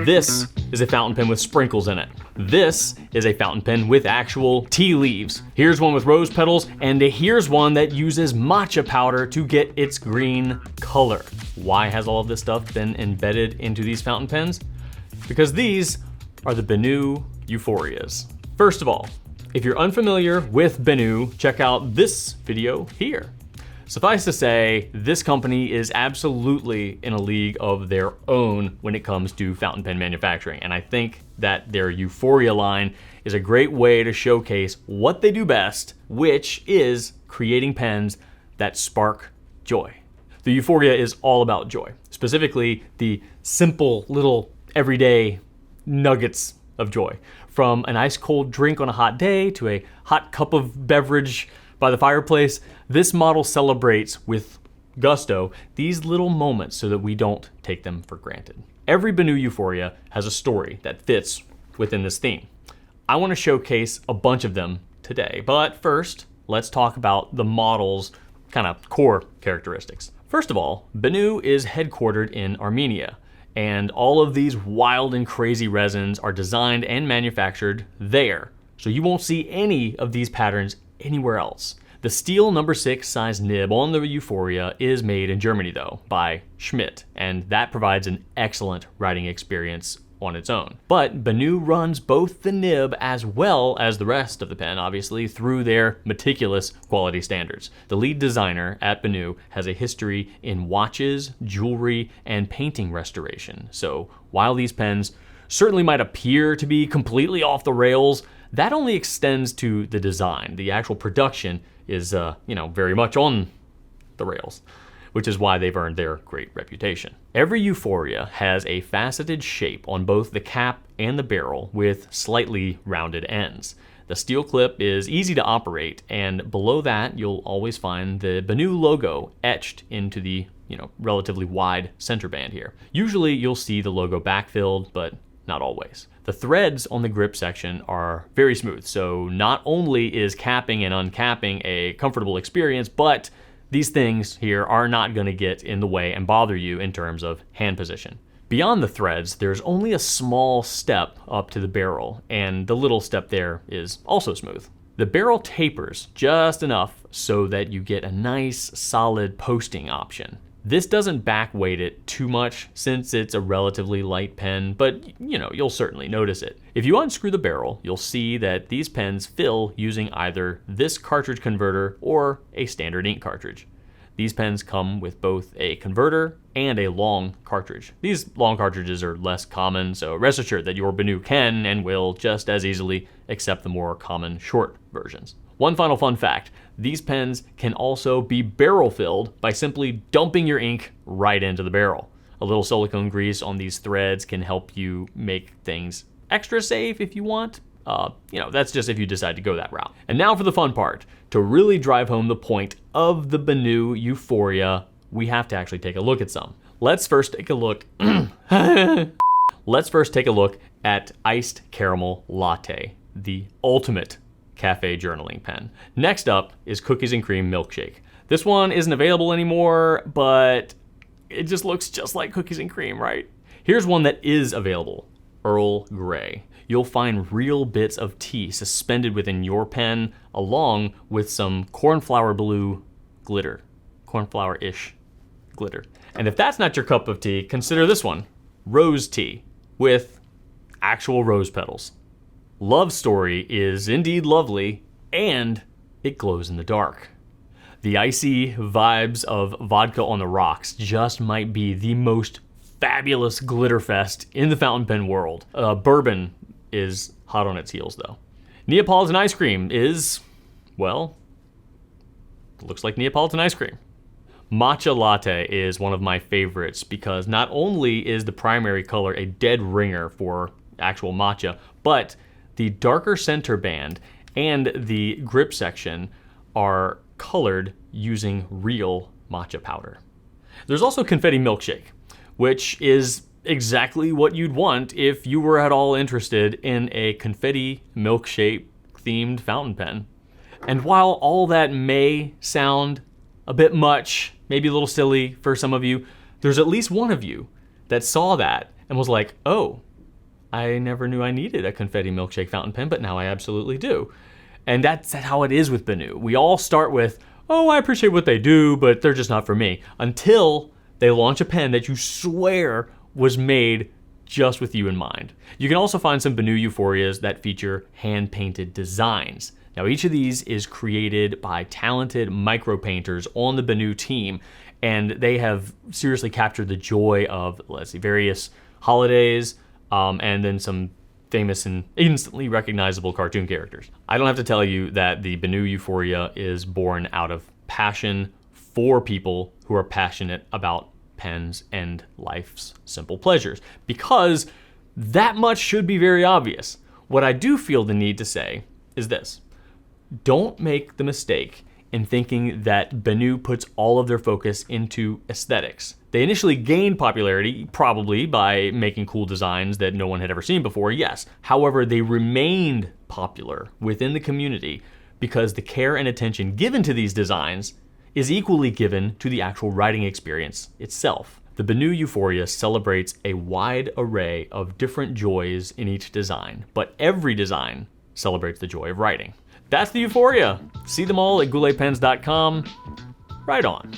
This is a fountain pen with sprinkles in it. This is a fountain pen with actual tea leaves. Here's one with rose petals, and here's one that uses matcha powder to get its green color. Why has all of this stuff been embedded into these fountain pens? Because these are the BENU Euphorias. First of all, if you're unfamiliar with BENU, check out this video here. Suffice to say, this company is absolutely in a league of their own when it comes to fountain pen manufacturing, and I think that their Euphoria line is a great way to showcase what they do best, which is creating pens that spark joy. The Euphoria is all about joy, specifically the simple little everyday nuggets of joy. From an ice cold drink on a hot day to a hot cup of beverage by the fireplace, this model celebrates with gusto these little moments so that we don't take them for granted. Every BENU Euphoria has a story that fits within this theme. I want to showcase a bunch of them today, but first, let's talk about the model's kind of core characteristics. First of all, BENU is headquartered in Armenia, and all of these wild and crazy resins are designed and manufactured there. So you won't see any of these patterns anywhere else. The steel number 6 size nib on the Euphoria is made in Germany though, by Schmidt, and that provides an excellent writing experience on its own. But BENU runs both the nib as well as the rest of the pen, obviously, through their meticulous quality standards. The lead designer at BENU has a history in watches, jewelry, and painting restoration. So while these pens certainly might appear to be completely off the rails, that only extends to the design. The actual production is, very much on the rails, which is why they've earned their great reputation. Every Euphoria has a faceted shape on both the cap and the barrel with slightly rounded ends. The steel clip is easy to operate, and below that you'll always find the BENU logo etched into the relatively wide center band here. Usually you'll see the logo backfilled, but not always. The threads on the grip section are very smooth, so not only is capping and uncapping a comfortable experience, but these things here are not going to get in the way and bother you in terms of hand position. Beyond the threads, there's only a small step up to the barrel, and the little step there is also smooth. The barrel tapers just enough so that you get a nice, solid posting option. This doesn't back weight it too much since it's a relatively light pen, but you'll certainly notice it. If you unscrew the barrel, you'll see that these pens fill using either this cartridge converter or a standard ink cartridge. These pens come with both a converter and a long cartridge. These long cartridges are less common, so rest assured that your BENU can and will just as easily accept the more common short versions. One final fun fact, these pens can also be barrel filled by simply dumping your ink right into the barrel. A little silicone grease on these threads can help you make things extra safe if you want. That's just if you decide to go that route. And now for the fun part. To really drive home the point of the BENU Euphoria, we have to actually take a look at some. Let's first take a look at Iced Caramel Latte, the ultimate cafe journaling pen. Next up is Cookies and Cream Milkshake. This one isn't available anymore, but it just looks just like Cookies and Cream, right? Here's one that is available, Earl Grey. You'll find real bits of tea suspended within your pen, along with some cornflower blue glitter, cornflower-ish glitter. And if that's not your cup of tea, consider this one, Rose Tea, with actual rose petals. Love Story is indeed lovely, and it glows in the dark. The icy vibes of Vodka on the Rocks just might be the most fabulous glitter fest in the fountain pen world. Bourbon is hot on its heels though. Neapolitan ice cream is, well, looks like Neapolitan ice cream. Matcha latte is one of my favorites because not only is the primary color a dead ringer for actual matcha, but the darker center band and the grip section are colored using real matcha powder. There's also Confetti Milkshake, which is exactly what you'd want if you were at all interested in a confetti milkshake themed fountain pen. And while all that may sound a bit much, maybe a little silly for some of you, there's at least one of you that saw that and was like, oh, I never knew I needed a confetti milkshake fountain pen, but now I absolutely do. And that's how it is with BENU. We all start with, oh, I appreciate what they do, but they're just not for me. Until they launch a pen that you swear was made just with you in mind. You can also find some BENU Euphorias that feature hand-painted designs. Now, each of these is created by talented micro painters on the BENU team, and they have seriously captured the joy of, various holidays, and then some famous and instantly recognizable cartoon characters. I don't have to tell you that the BENU Euphoria is born out of passion for people who are passionate about pens and life's simple pleasures, because that much should be very obvious. What I do feel the need to say is this: don't make the mistake in thinking that BENU puts all of their focus into aesthetics. They initially gained popularity, probably by making cool designs that no one had ever seen before, yes. However, they remained popular within the community because the care and attention given to these designs is equally given to the actual writing experience itself. The BENU Euphoria celebrates a wide array of different joys in each design, but every design celebrates the joy of writing. That's the Euphoria. See them all at gouletpens.com. Right on.